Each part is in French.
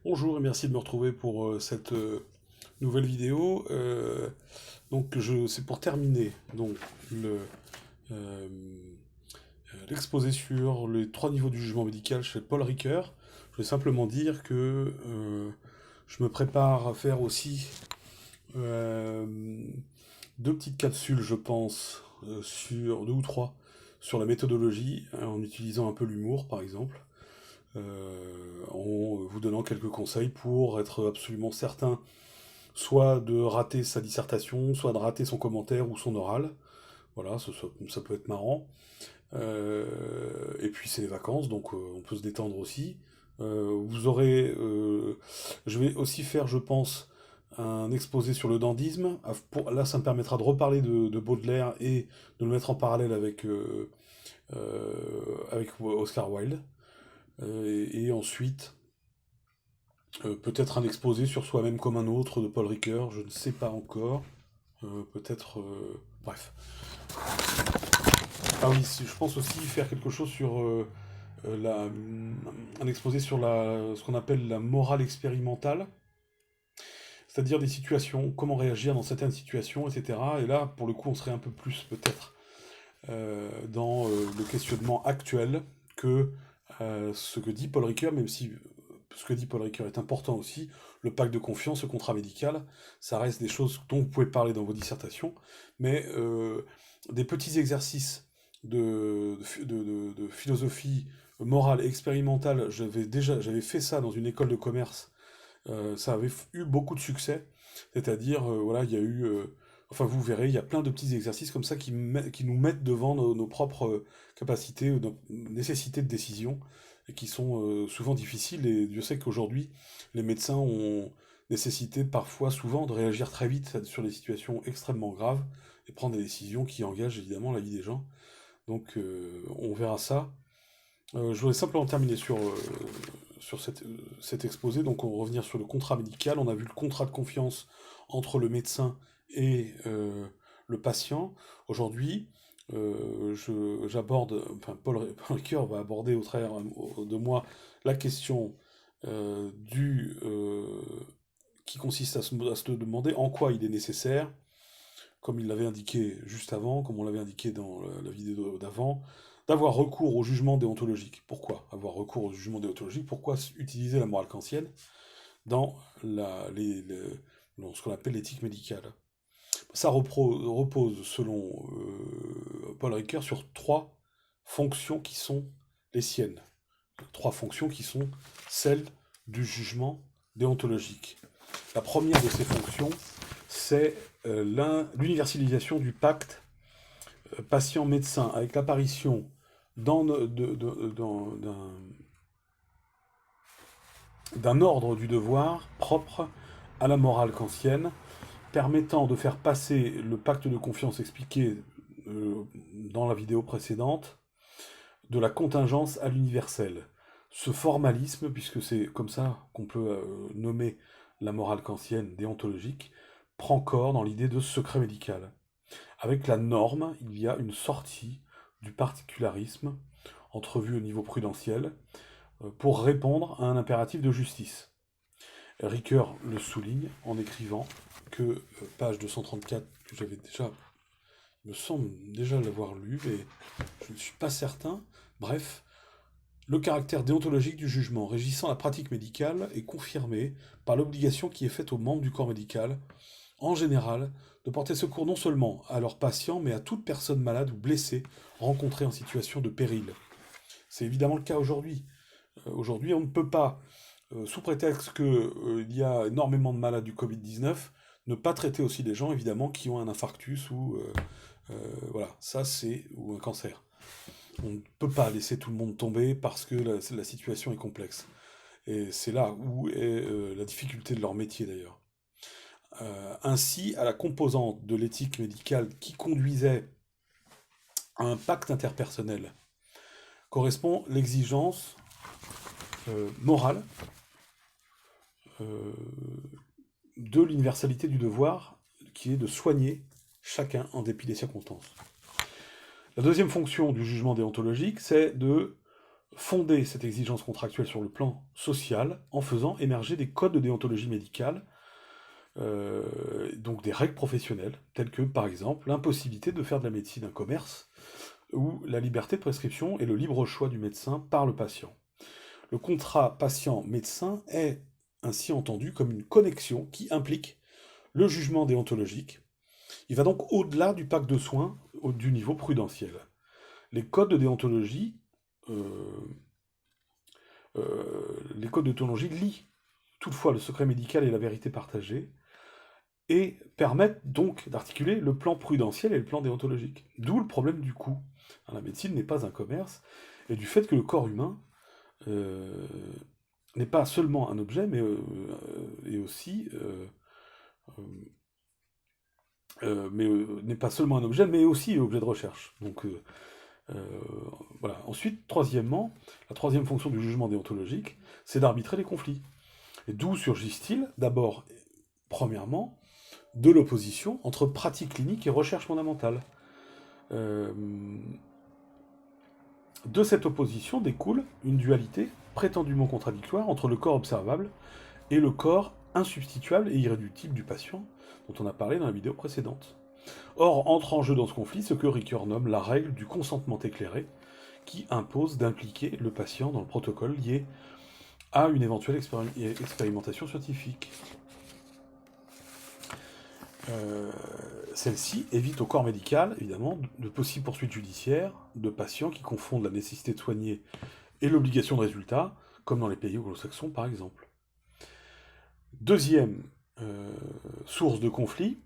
Bonjour et merci de me retrouver pour cette nouvelle vidéo. C'est pour terminer euh, l'exposé sur les trois niveaux du jugement médical chez Paul Ricoeur. Je vais simplement dire que je me prépare à faire aussi euh, deux petites capsules, je pense, sur deux ou trois, sur la méthodologie, en utilisant un peu l'humour par exemple. En vous donnant quelques conseils pour être absolument certain soit de rater sa dissertation, soit de rater son commentaire ou son oral. Voilà, ça peut être marrant. Et puis c'est les vacances, donc on peut se détendre aussi. Vous aurez, je vais aussi faire, je pense, un exposé sur le dandysme. Là, ça me permettra de reparler de Baudelaire et de le mettre en parallèle avec Oscar Wilde. Et ensuite, peut-être un exposé sur soi-même comme un autre de Paul Ricoeur, je ne sais pas encore. Peut-être. Bref. Ah oui, je pense aussi faire quelque chose sur un exposé sur ce qu'on appelle la morale expérimentale, c'est-à-dire des situations, comment réagir dans certaines situations, etc. Et là, pour le coup, on serait un peu plus peut-être dans le questionnement actuel que ce que dit Paul Ricoeur, même si ce que dit Paul Ricoeur est important aussi, le pacte de confiance, le contrat médical, ça reste des choses dont vous pouvez parler dans vos dissertations, mais des petits exercices de philosophie morale expérimentale, j'avais fait ça dans une école de commerce, ça avait eu beaucoup de succès, c'est-à-dire, voilà, il y a eu, enfin vous verrez, il y a plein de petits exercices comme ça qui nous mettent devant nos propres capacités, nos nécessités de décision, et qui sont souvent difficiles, et Dieu sait qu'aujourd'hui, les médecins ont nécessité parfois, souvent, de réagir très vite sur des situations extrêmement graves, et prendre des décisions qui engagent évidemment la vie des gens. Donc on verra ça. Je voudrais simplement terminer sur cet exposé. Donc, on va revenir sur le contrat médical. On a vu le contrat de confiance entre le médecin et le patient. Aujourd'hui, Paul Ricoeur va aborder au travers de moi la question qui consiste à se demander en quoi il est nécessaire, comme il l'avait indiqué juste avant, comme on l'avait indiqué dans la vidéo d'avant, d'avoir recours au jugement déontologique. Pourquoi avoir recours au jugement déontologique? Pourquoi utiliser la morale kantienne dans, dans ce qu'on appelle l'éthique médicale? Ça repose, selon Paul Ricoeur, sur trois fonctions qui sont les siennes. Trois fonctions qui sont celles du jugement déontologique. La première de ces fonctions, c'est l'universalisation du pacte patient-médecin, avec l'apparition d'un ordre du devoir propre à la morale kantienne, permettant de faire passer le pacte de confiance expliqué dans la vidéo précédente, de la contingence à l'universel. Ce formalisme, puisque c'est comme ça qu'on peut nommer la morale kantienne déontologique, prend corps dans l'idée de secret médical. Avec la norme, il y a une sortie du particularisme, entrevue au niveau prudentiel, pour répondre à un impératif de justice. Ricoeur le souligne en écrivant que, page 234, que j'avais déjà, il me semble déjà l'avoir lu, mais je ne suis pas certain. Bref, le caractère déontologique du jugement régissant la pratique médicale est confirmé par l'obligation qui est faite aux membres du corps médical, en général, de porter secours non seulement à leurs patients, mais à toute personne malade ou blessée rencontrée en situation de péril. C'est évidemment le cas aujourd'hui. Aujourd'hui, on ne peut pas, sous prétexte qu'il y a énormément de malades du Covid-19, ne pas traiter aussi des gens, évidemment, qui ont un infarctus voilà, ou un cancer. On ne peut pas laisser tout le monde tomber parce que la situation est complexe. Et c'est là où est la difficulté de leur métier d'ailleurs. Ainsi, à la composante de l'éthique médicale qui conduisait à un pacte interpersonnel correspond l'exigence morale euh, de l'universalité du devoir, qui est de soigner chacun en dépit des circonstances. La deuxième fonction du jugement déontologique, c'est de fonder cette exigence contractuelle sur le plan social en faisant émerger des codes de déontologie médicale, donc des règles professionnelles, telles que par exemple l'impossibilité de faire de la médecine un commerce, ou la liberté de prescription et le libre choix du médecin par le patient. Le contrat patient-médecin est ainsi entendu comme une connexion qui implique le jugement déontologique. Il va donc au-delà du pacte de soins, du niveau prudentiel. Les codes de déontologie, lient toutefois le secret médical et la vérité partagée, et permettent donc d'articuler le plan prudentiel et le plan déontologique. D'où le problème du coût. La médecine n'est pas un commerce, et du fait que le corps humain n'est pas seulement un objet, mais n'est pas seulement un objet, mais aussi objet de recherche. Donc voilà. Ensuite, troisièmement, la troisième fonction du jugement déontologique, c'est d'arbitrer les conflits. Et d'où surgissent-ils? D'abord, premièrement, de l'opposition entre pratique clinique et recherche fondamentale. De cette opposition découle une dualité prétendument contradictoire entre le corps observable et le corps insubstituable et irréductible du patient, dont on a parlé dans la vidéo précédente. Or, entre en jeu dans ce conflit ce que Ricoeur nomme la règle du consentement éclairé, qui impose d'impliquer le patient dans le protocole lié à une éventuelle expérimentation scientifique. Celle-ci évite au corps médical, évidemment, de possibles poursuites judiciaires de patients qui confondent la nécessité de soigner et l'obligation de résultat, comme dans les pays anglo-saxons par exemple. Deuxième source de conflit,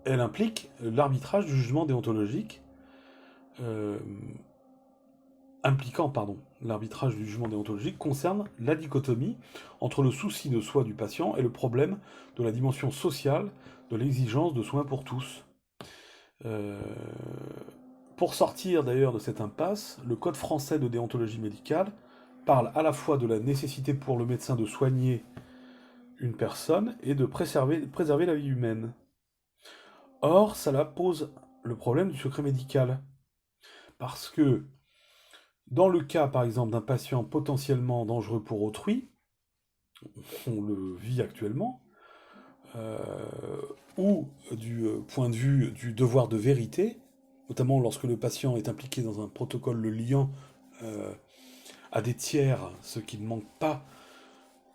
elle implique l'arbitrage du jugement déontologique, l'arbitrage du jugement déontologique concerne la dichotomie entre le souci de soi du patient et le problème de la dimension sociale de l'exigence de soins pour tous. Pour sortir d'ailleurs de cette impasse, le Code français de déontologie médicale parle à la fois de la nécessité pour le médecin de soigner une personne et de préserver la vie humaine. Or, cela pose le problème du secret médical. Parce que, dans le cas, par exemple, d'un patient potentiellement dangereux pour autrui, on le vit actuellement, ou du point de vue du devoir de vérité, notamment lorsque le patient est impliqué dans un protocole le liant à des tiers, ce qui ne manque pas,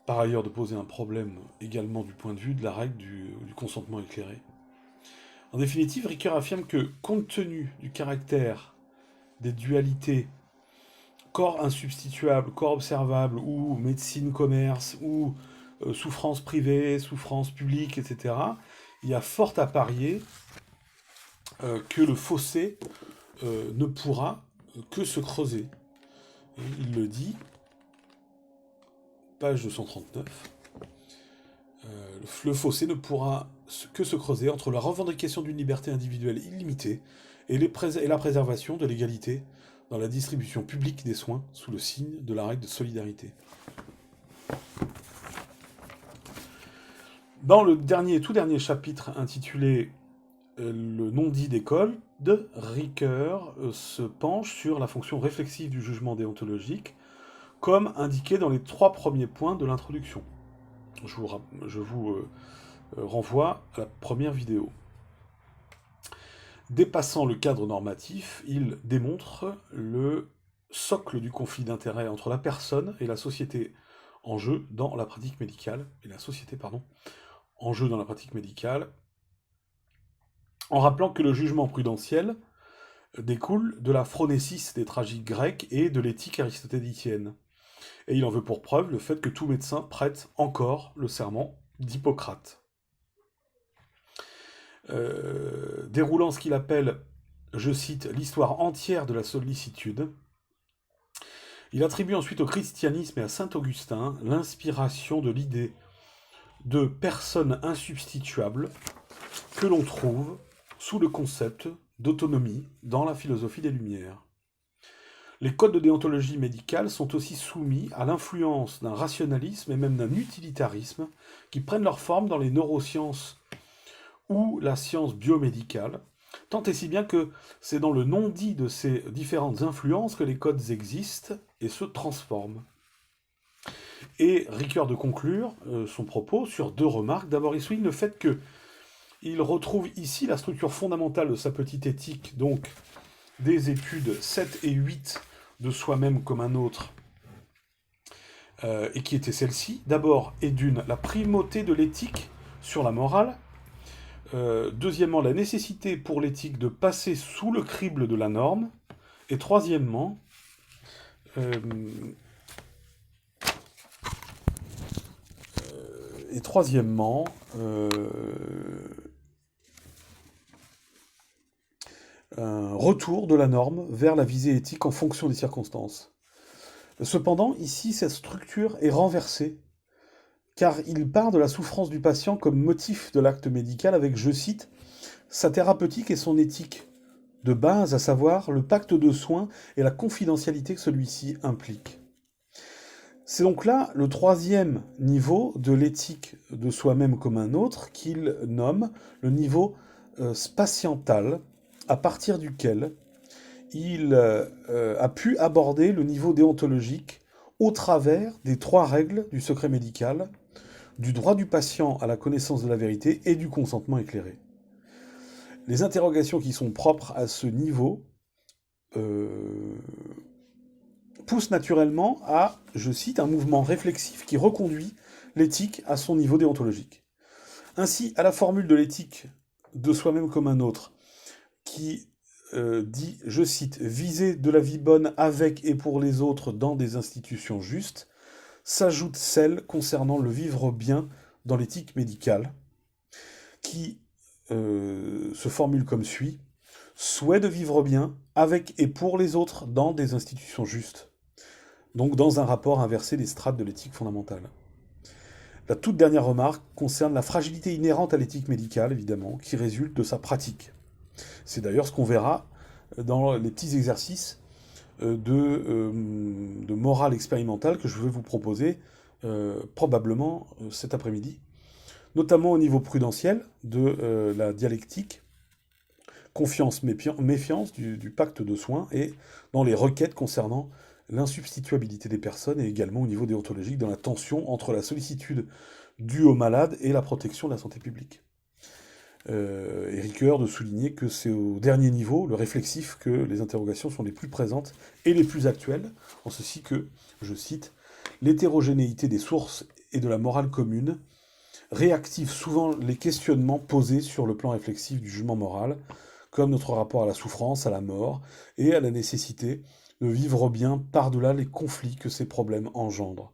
par ailleurs, de poser un problème également du point de vue de la règle du consentement éclairé. En définitive, Ricoeur affirme que, compte tenu du caractère des dualités corps insubstituable, corps observable, ou médecine-commerce, ou souffrance privée, souffrance publique, etc., il y a fort à parier que le fossé ne pourra que se creuser. Et il le dit, page 239, le fossé ne pourra que se creuser entre la revendication d'une liberté individuelle illimitée et la préservation de l'égalité dans la distribution publique des soins sous le signe de la règle de solidarité. Dans le tout dernier chapitre intitulé Le non-dit d'école, Ricoeur se penche sur la fonction réflexive du jugement déontologique, comme indiqué dans les 3 premiers points de l'introduction. Je vous renvoie à la première vidéo. Dépassant le cadre normatif, il démontre le socle du conflit d'intérêts entre la personne et la société en jeu dans la pratique médicale, en rappelant que le jugement prudentiel découle de la phronésis des tragiques grecs et de l'éthique aristotélicienne. Et il en veut pour preuve le fait que tout médecin prête encore le serment d'Hippocrate. Déroulant ce qu'il appelle, je cite, l'histoire entière de la sollicitude, il attribue ensuite au christianisme et à saint Augustin l'inspiration de l'idée de personne insubstituable que l'on trouve sous le concept d'autonomie dans la philosophie des Lumières. Les codes de déontologie médicale sont aussi soumis à l'influence d'un rationalisme et même d'un utilitarisme qui prennent leur forme dans les neurosciences ou la science biomédicale, Tant et si bien que c'est dans le non-dit de ces différentes influences que les codes existent et se transforment. Et Ricoeur de conclure son propos sur 2 remarques. D'abord, il souligne le fait que il retrouve ici la structure fondamentale de sa petite éthique, donc des études 7 et 8 de soi-même comme un autre, et qui était celle-ci. D'abord et d'une, la primauté de l'éthique sur la morale. Deuxièmement, la nécessité pour l'éthique de passer sous le crible de la norme. Et troisièmement, euh, et troisièmement, un retour de la norme vers la visée éthique en fonction des circonstances. Cependant, ici, cette structure est renversée, car il part de la souffrance du patient comme motif de l'acte médical avec, je cite, sa thérapeutique et son éthique de base, à savoir le pacte de soins et la confidentialité que celui-ci implique. C'est donc là le troisième niveau de l'éthique de soi-même comme un autre qu'il nomme le niveau spatiental, à partir duquel il a pu aborder le niveau déontologique au travers des 3 règles du secret médical, du droit du patient à la connaissance de la vérité et du consentement éclairé. Les interrogations qui sont propres à ce niveau poussent naturellement à, je cite, un mouvement réflexif qui reconduit l'éthique à son niveau déontologique. Ainsi, à la formule de l'éthique de soi-même comme un autre, qui dit, je cite, viser de la vie bonne avec et pour les autres dans des institutions justes, s'ajoute celle concernant le vivre bien dans l'éthique médicale, qui se formule comme suit, souhait de vivre bien avec et pour les autres dans des institutions justes, donc dans un rapport inversé des strates de l'éthique fondamentale. La toute dernière remarque concerne la fragilité inhérente à l'éthique médicale, évidemment, qui résulte de sa pratique. C'est d'ailleurs ce qu'on verra dans les petits exercices de morale expérimentale que je vais vous proposer probablement cet après-midi, notamment au niveau prudentiel de la dialectique, confiance-méfiance du pacte de soins, et dans les requêtes concernant l'insubstituabilité des personnes, et également au niveau déontologique dans la tension entre la sollicitude due aux malades et la protection de la santé publique. Et Ricoeur de souligner que c'est au dernier niveau, le réflexif, que les interrogations sont les plus présentes et les plus actuelles, en ceci que, je cite, l'hétérogénéité des sources et de la morale commune réactive souvent les questionnements posés sur le plan réflexif du jugement moral, comme notre rapport à la souffrance, à la mort, et à la nécessité de vivre bien par-delà les conflits que ces problèmes engendrent.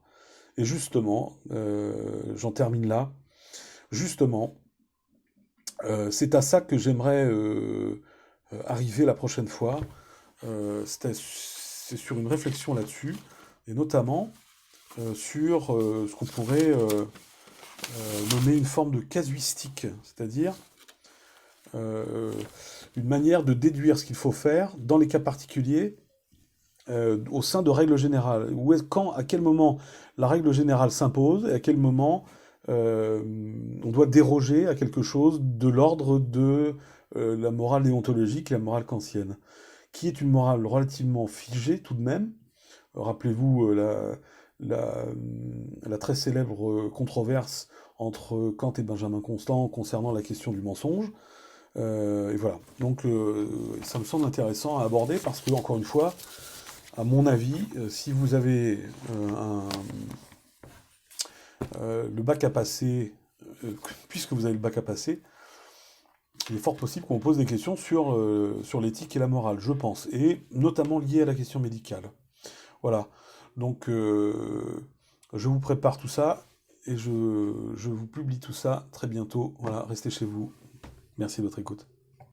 Et justement, j'en termine là, justement, c'est à ça que j'aimerais arriver la prochaine fois. C'est sur une réflexion là-dessus, et notamment sur ce qu'on pourrait nommer une forme de casuistique, c'est-à-dire une manière de déduire ce qu'il faut faire dans les cas particuliers au sein de règles générales. À quel moment la règle générale s'impose et à quel moment on doit déroger à quelque chose de l'ordre de la morale déontologique et la morale kantienne, qui est une morale relativement figée tout de même. Rappelez-vous la très célèbre controverse entre Kant et Benjamin Constant concernant la question du mensonge. Et voilà. Donc ça me semble intéressant à aborder parce que, encore une fois, à mon avis, si vous avez le bac à passer, puisque vous avez le bac à passer, il est fort possible qu'on pose des questions sur l'éthique et la morale, je pense, et notamment liées à la question médicale. Voilà. Donc, je vous prépare tout ça et je vous publie tout ça très bientôt. Voilà, restez chez vous. Merci de votre écoute.